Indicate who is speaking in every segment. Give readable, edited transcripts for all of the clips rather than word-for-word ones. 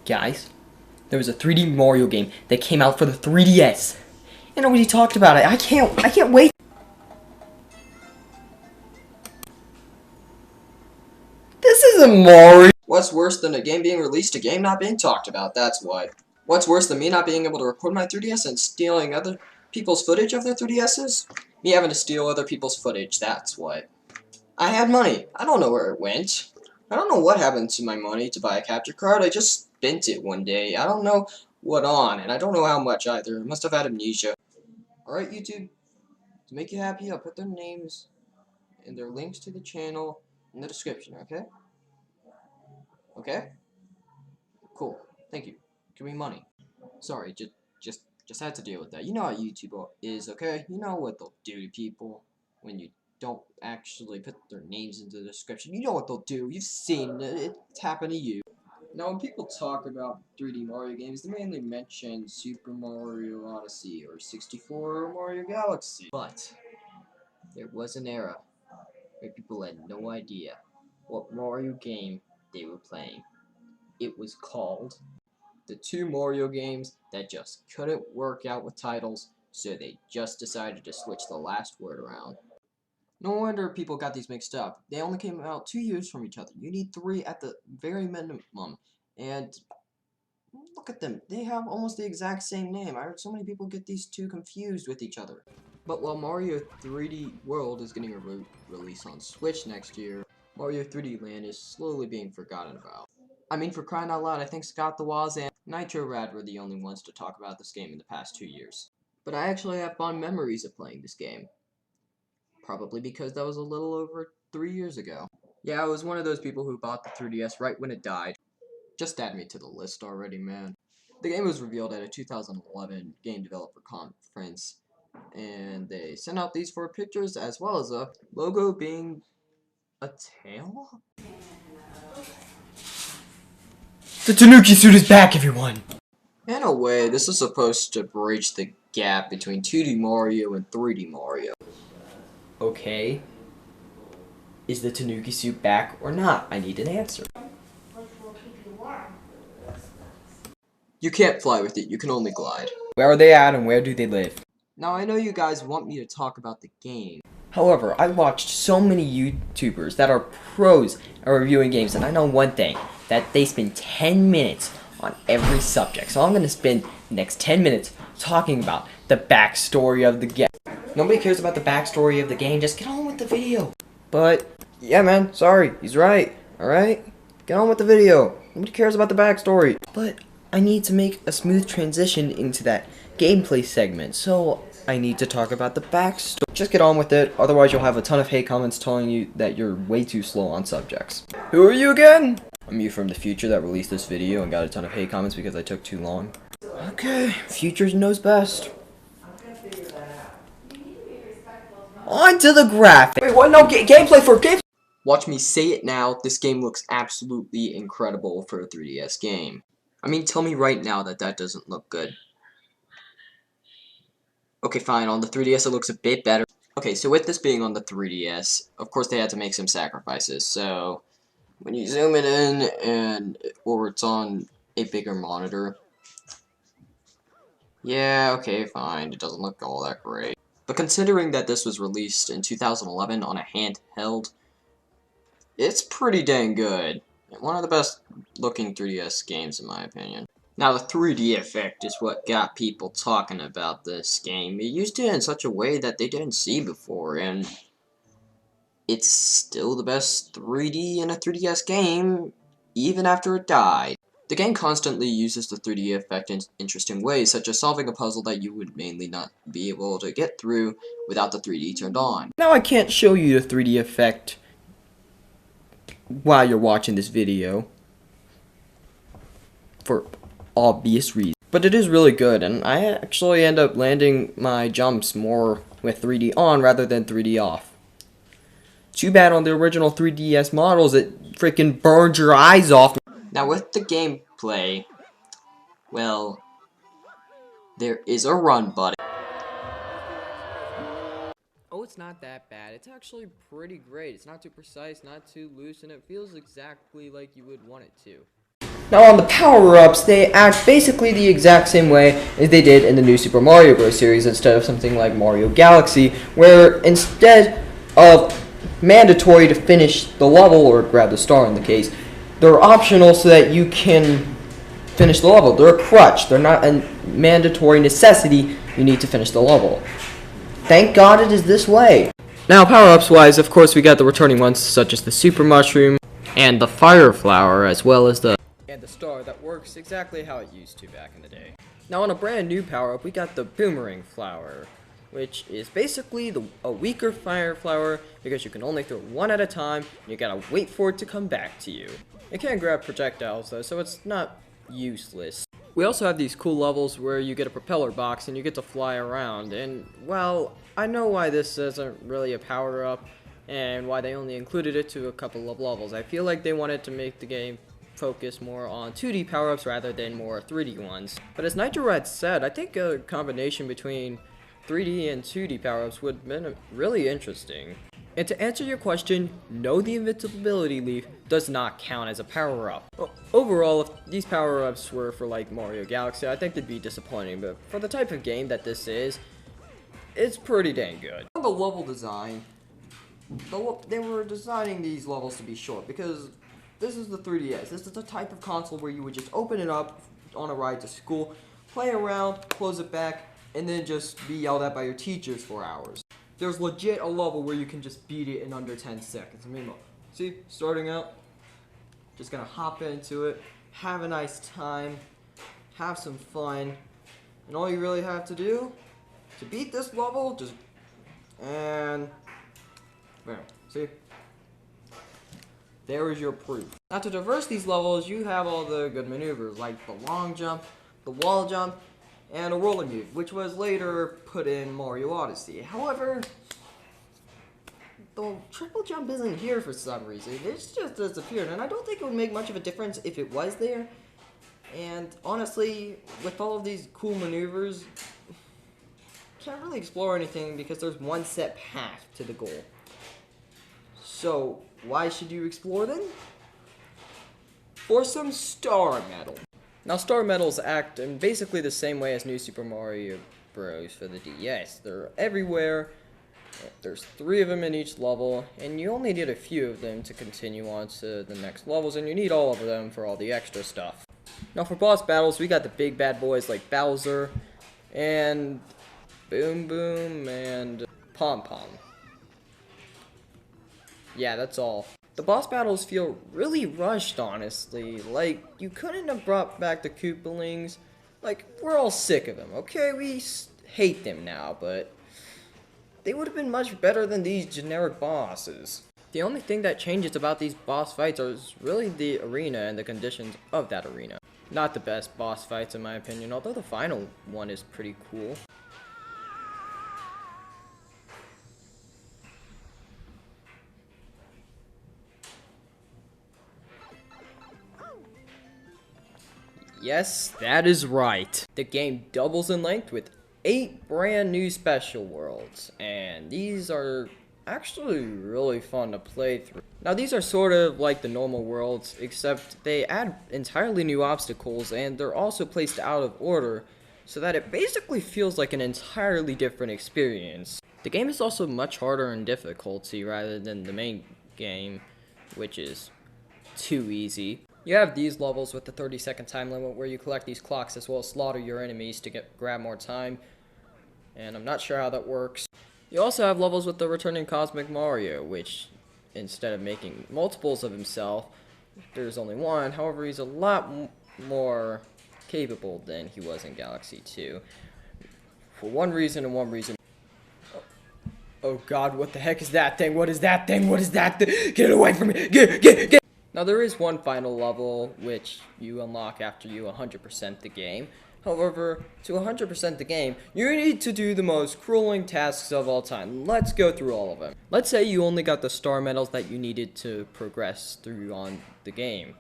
Speaker 1: Guys, there was a 3D Mario game that came out for the 3DS. And nobody talked about it. I can't wait. This isn't Mario.
Speaker 2: What's worse than a game being released, a game not being talked about? That's why. What's worse than me not being able to record my 3DS and stealing other people's footage of their 3DSs? Me having to steal other people's footage, that's what. I had money. I don't know where it went. I don't know what happened to my money to buy a capture card. I just spent it one day. I don't know what on, and I don't know how much either. I must have had amnesia. Alright, YouTube. To make you happy, I'll put their names and their links to the channel in the description, okay? Okay? Cool. Thank you. Give me money. Sorry, just had to deal with that. You know how YouTube is, okay? You know what they'll do to people when you don't actually put their names into the description. You know what they'll do. You've seen it. It's happened to you. Now, when people talk about 3D Mario games, they mainly mention Super Mario Odyssey or 64 or Mario Galaxy. But there was an era where people had no idea what Mario game they were playing. It was called the two Mario games that just couldn't work out with titles, so they just decided to switch the last word around. No wonder people got these mixed up. They only came out 2 years from each other. You need 3 at the very minimum. And look at them. They have almost the exact same name. I heard so many people get these two confused with each other. But while Mario 3D World is getting a release on Switch next year, Mario 3D Land is slowly being forgotten about. I mean, for crying out loud, I think Scott the Woz and Nitro Rad were the only ones to talk about this game in the past 2 years. But I actually have fond memories of playing this game. Probably because that was a little over 3 years ago. Yeah, I was one of those people who bought the 3DS right when it died. Just add me to the list already, man. The game was revealed at a 2011 Game Developer Conference, and they sent out these 4 pictures as well as a logo being a tail?
Speaker 1: The Tanuki suit is back, everyone.
Speaker 2: In a way, this is supposed to bridge the gap between 2D Mario and 3D Mario.
Speaker 1: Okay. Is the Tanuki suit back or not? I need an answer.
Speaker 2: You can't fly with it, you can only glide.
Speaker 1: Where are they at and where do they live?
Speaker 2: Now, I know you guys want me to talk about the game.
Speaker 1: However, I watched so many YouTubers that are pros at reviewing games, and I know one thing, that they spend 10 minutes on every subject. So I'm going to spend the next 10 minutes talking about the backstory of the game. Nobody cares about the backstory of the game, just get on with the video. But, yeah man, sorry, he's right, alright? Get on with the video. Nobody cares about the backstory. But I need to make a smooth transition into that gameplay segment, so I need to talk about the backstory. Just get on with it, otherwise you'll have a ton of hate comments telling you that you're way too slow on subjects. Who are you again? I'm you from the future that released this video and got a ton of hate comments because I took too long. Okay, future knows best. On to the graphics. Wait, what? No, gameplay for game.
Speaker 2: Watch me say it now, this game looks absolutely incredible for a 3DS game. I mean, tell me right now that that doesn't look good. Okay, fine, on the 3DS it looks a bit better. Okay, so with this being on the 3DS, of course they had to make some sacrifices, so when you zoom it in or it's on a bigger monitor, yeah, okay, fine, it doesn't look all that great. But considering that this was released in 2011 on a handheld, it's pretty dang good. One of the best looking 3DS games in my opinion. Now the 3D effect is what got people talking about this game. It used it in such a way that they didn't see before, and it's still the best 3D in a 3DS game, even after it died. The game constantly uses the 3D effect in interesting ways, such as solving a puzzle that you would mainly not be able to get through without the 3D turned on.
Speaker 1: Now I can't show you the 3D effect while you're watching this video, for obvious reasons. But it is really good, and I actually end up landing my jumps more with 3D on rather than 3D off. Too bad on the original 3DS models it freaking burned your eyes off.
Speaker 2: Now with the gameplay, well, there is a run button.
Speaker 1: Oh, it's not that bad. It's actually pretty great. It's not too precise, not too loose, and it feels exactly like you would want it to. Now on the power-ups, they act basically the exact same way as they did in the new Super Mario Bros. Series instead of something like Mario Galaxy, where instead of mandatory to finish the level, or grab the star in the case, they're optional so that you can finish the level. They're a crutch. They're not a mandatory necessity. You need to finish the level. Thank God it is this way. Now, power-ups wise, of course, we got the returning ones such as the Super Mushroom and the Fire Flower, as well as the star that works exactly how it used to back in the day. Now, on a brand new power-up, we got the Boomerang Flower, which is basically a weaker Fire Flower because you can only throw one at a time, and you gotta wait for it to come back to you. It can grab projectiles though, so it's not useless. We also have these cool levels where you get a propeller box and you get to fly around, and well, I know why this isn't really a power-up and why they only included it to a couple of levels. I feel like they wanted to make the game focus more on 2D power-ups rather than more 3D ones. But as Nitro Rat said, I think a combination between 3D and 2D power-ups would have been really interesting. And to answer your question, no, the Invincibility Leaf does not count as a power-up. Overall, if these power-ups were for like Mario Galaxy, I think they'd be disappointing, but for the type of game that this is, it's pretty dang good. On the level design, they were designing these levels to be short because this is the 3DS. This is the type of console where you would just open it up on a ride to school, play around, close it back, and then just be yelled at by your teachers for hours. There's legit a level where you can just beat it in under 10 seconds. I mean, see, starting out, just gonna hop into it, have a nice time, have some fun, and all you really have to do to beat this level, just, and, bam, see? There is your proof. Now to traverse these levels, you have all the good maneuvers, like the long jump, the wall jump, and a roller move, which was later put in Mario Odyssey. However, the triple jump isn't here for some reason. It's just disappeared, and I don't think it would make much of a difference if it was there. And honestly, with all of these cool maneuvers, can't really explore anything because there's one set path to the goal. So, why should you explore them? For some star medal. Now, star medals act in basically the same way as New Super Mario Bros. For the DS. They're everywhere. There's 3 of them in each level, and you only need a few of them to continue on to the next levels, and you need all of them for all the extra stuff. Now, for boss battles, we got the big bad boys like Bowser, and Boom Boom, and Pom Pom. Yeah, that's all. The boss battles feel really rushed, honestly. Like, you couldn't have brought back the Koopalings. Like, we're all sick of them, okay? We hate them now, but they would have been much better than these generic bosses. The only thing that changes about these boss fights is really the arena and the conditions of that arena. Not the best boss fights in my opinion, although the final one is pretty cool. Yes, that is right. The game doubles in length with 8 brand new special worlds, and these are actually really fun to play through. Now these are sort of like the normal worlds, except they add entirely new obstacles, and they're also placed out of order, so that it basically feels like an entirely different experience. The game is also much harder in difficulty rather than the main game, which is too easy. You have these levels with the 30-second time limit where you collect these clocks as well as slaughter your enemies to grab more time, and I'm not sure how that works. You also have levels with the returning Cosmic Mario, which instead of making multiples of himself, there's only one. However, he's a lot more capable than he was in Galaxy 2. For one reason and one reason. Oh god, what the heck is that thing? What is that thing? What is that thing? Get it away from me! Get! Now there is one final level which you unlock after you 100% the game. However, to 100% the game, you need to do the most grueling tasks of all time. Let's go through all of them. Let's say you only got the star medals that you needed to progress through on the game,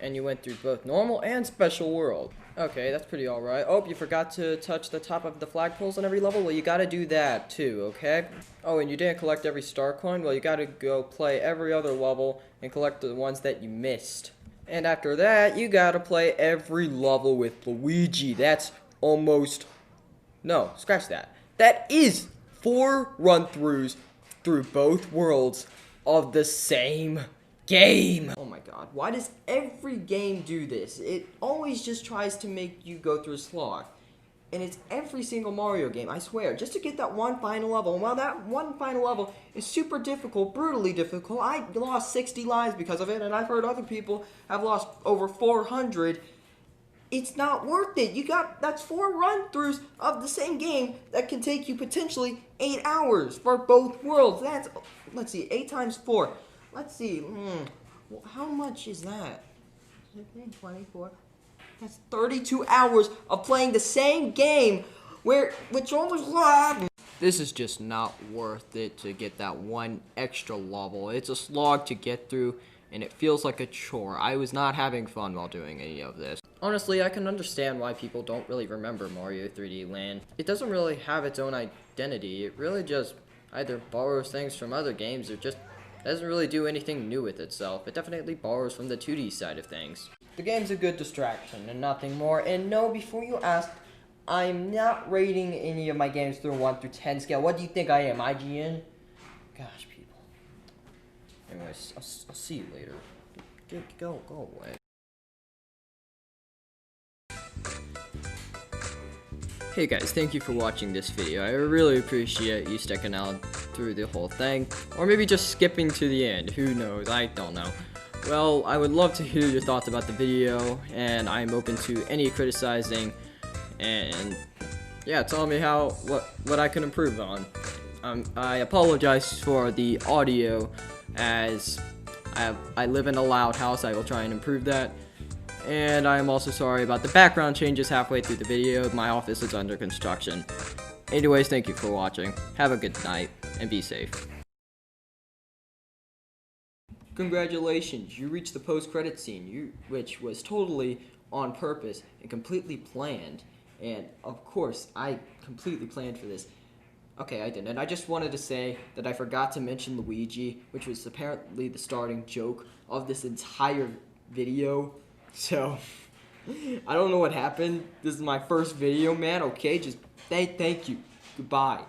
Speaker 1: and you went through both normal and special world. Okay, that's pretty alright. Oh, you forgot to touch the top of the flagpoles on every level? Well, you gotta do that too, okay? Oh, and you didn't collect every star coin? Well, you gotta go play every other level and collect the ones that you missed. And after that, you gotta play every level with Luigi. That's almost... No, scratch that. That is 4 run-throughs through both worlds of the same game. Oh my god, why does every game do this? It always just tries to make you go through a slog. And it's every single Mario game, I swear, just to get that one final level. And while that one final level is super difficult, brutally difficult, I lost 60 lives because of it, and I've heard other people have lost over 400. It's not worth it. That's 4 run-throughs of the same game that can take you potentially 8 hours for both worlds. That's, let's see, 8 times 4. Let's see, how much is that? 24. That's 32 hours of playing the same game, which almost This is just not worth it to get that one extra level. It's a slog to get through, and it feels like a chore. I was not having fun while doing any of this. Honestly, I can understand why people don't really remember Mario 3D Land. It doesn't really have its own identity. It really just either borrows things from other games or just doesn't really do anything new with itself. It definitely borrows from the 2D side of things. The game's a good distraction and nothing more. And no, before you ask, I'm not rating any of my games through a 1 through 10 scale. What do you think I am, IGN? Gosh, people. Anyways, I'll see you later. Go away. Hey guys, thank you for watching this video. I really appreciate you sticking out through the whole thing, or maybe just skipping to the end. Who knows? I don't know. Well, I would love to hear your thoughts about the video, and I'm open to any criticizing, and yeah, tell me what I can improve on. I apologize for the audio, as I live in a loud house. I will try and improve that. And I am also sorry about the background changes halfway through the video. My office is under construction. Anyways, thank you for watching. Have a good night, and be safe. Congratulations, you reached the post-credit scene, which was totally on purpose and completely planned. And of course, I completely planned for this. Okay, I didn't. I just wanted to say that I forgot to mention Luigi, which was apparently the starting joke of this entire video. So, I don't know what happened. This is my first video, man. Okay, just thank you. Goodbye.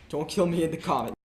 Speaker 1: Don't kill me in the comments.